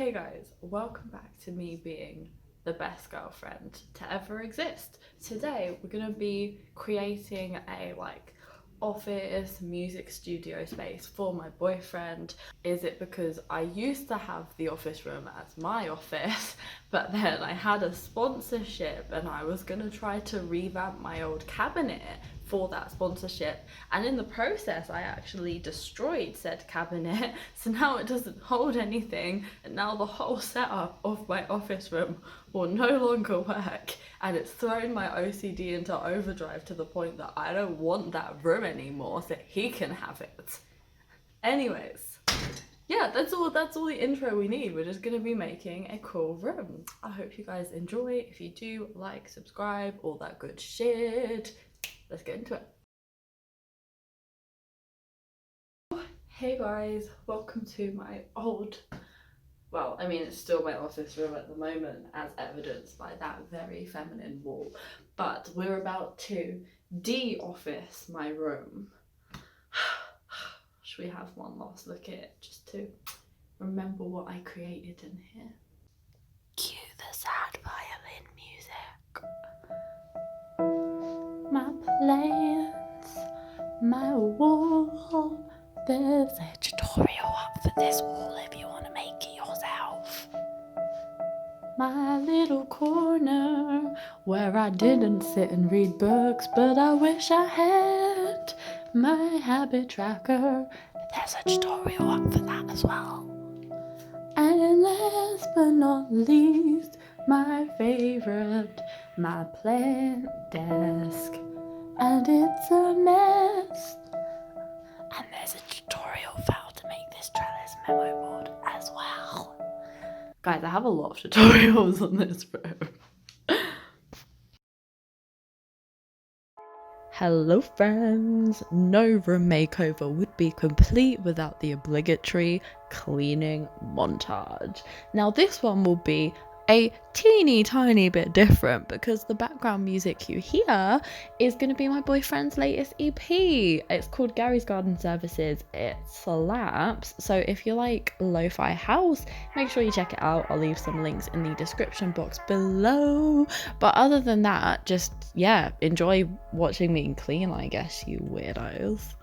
Hey guys, welcome back to me being the best girlfriend to ever exist. Today we're gonna be creating a office music studio space for my boyfriend. Is it because I used to have the office room as my office, but then I had a sponsorship and I was gonna try to revamp my old cabinet for that sponsorship, and in the process I actually destroyed said cabinet, so now it doesn't hold anything, and now the whole setup of my office room will no longer work, and it's thrown my OCD into overdrive to the point that I don't want that room anymore, so he can have it. Anyways, yeah, that's all the intro we need. We're just gonna be making a cool room. I hope you guys enjoy. If you do, like, subscribe, all that good shit. Let's get into it. Hey guys, welcome to my old, well, I mean it's still my office room at the moment, as evidenced by that very feminine wall, but we're about to de-office my room. Should we have one last look at it just to remember what I created in here? Cue the sad violin music. My plans, my wall. There's a tutorial up for this wall if you want to make it yourself. My little corner where I didn't sit and read books, but I wish I had. My habit tracker, there's a tutorial up for that as well. And last but not least, my favorite, my plant desk. And it's a mess. And there's a tutorial for how to make this trellis memo board as well. Guys, I have a lot of tutorials on this room. Hello friends! No room makeover would be complete without the obligatory cleaning montage. Now this one will be a teeny tiny bit different because the background music you hear is going to be my boyfriend's latest EP. It's called Gary's Garden Services. It slaps. So if you like lo-fi house, make sure you check it out. I'll leave some links in the description box below. But other than that, just yeah, enjoy watching me clean, I guess, you weirdos.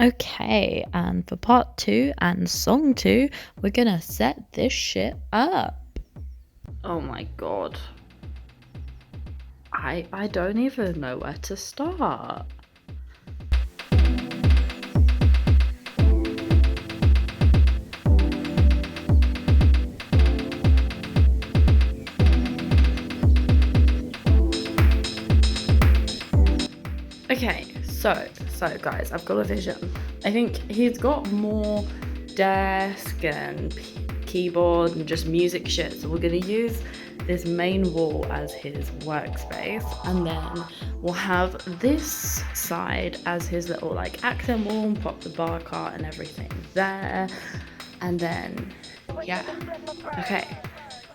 Okay, and for part 2 and song 2, we're gonna set this shit up. Oh my god. I don't even know where to start. Okay, so guys, I've got a vision. I think he's got more desk and keyboard and just music shit, so we're gonna use this main wall as his workspace, and then we'll have this side as his little accent wall, and pop the bar cart and everything there, and then yeah. Okay,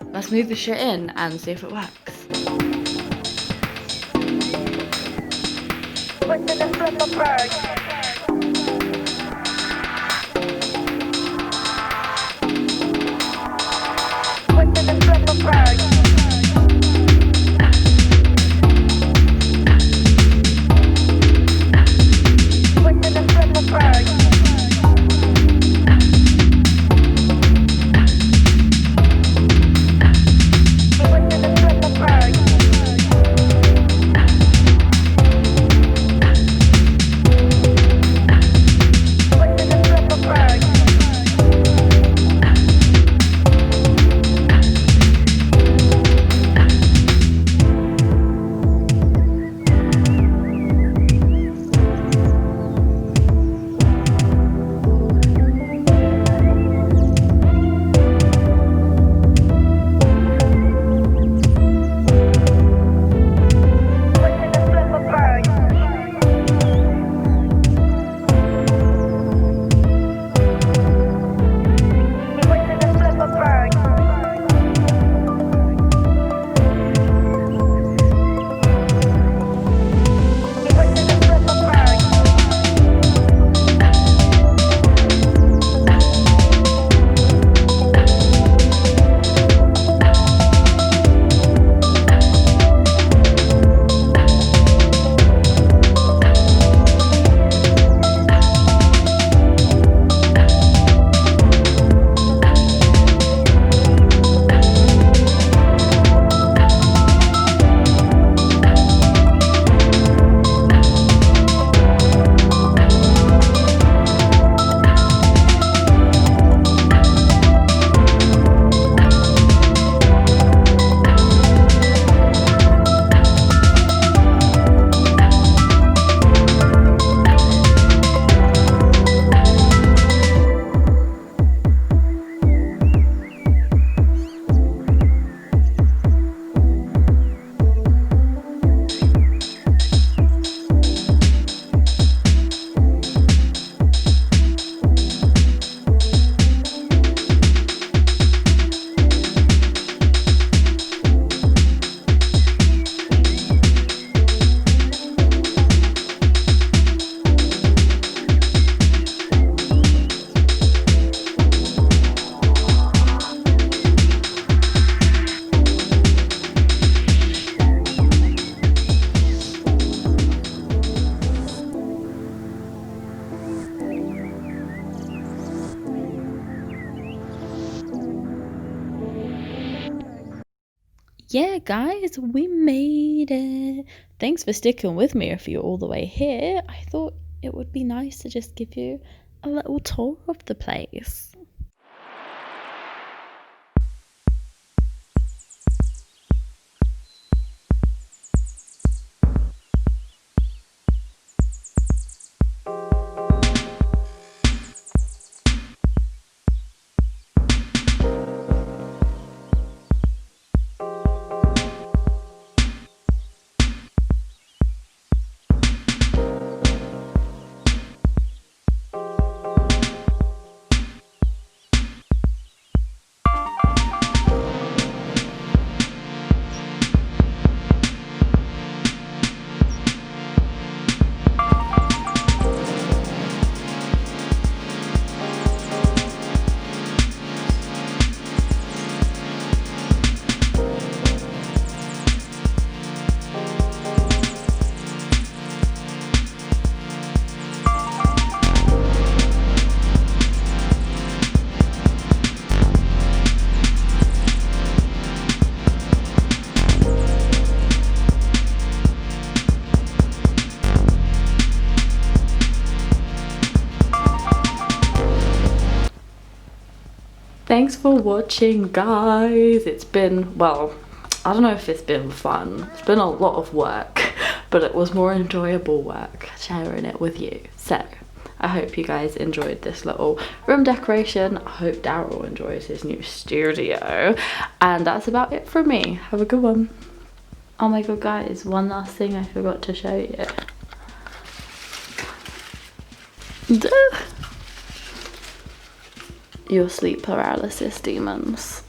let's move the shit in and see if it works. yeah, guys, we made it. Thanks for sticking with me if you're all the way here. I thought it would be nice to just give you a little tour of the place. Thanks for watching, guys. It's been, well, I don't know if it's been fun. It's been a lot of work, but it was more enjoyable work sharing it with you. So I hope you guys enjoyed this little room decoration. I hope Daryl enjoys his new studio. And that's about it from me. Have a good one. Oh my god, guys, one last thing I forgot to show you. Your sleep paralysis demons.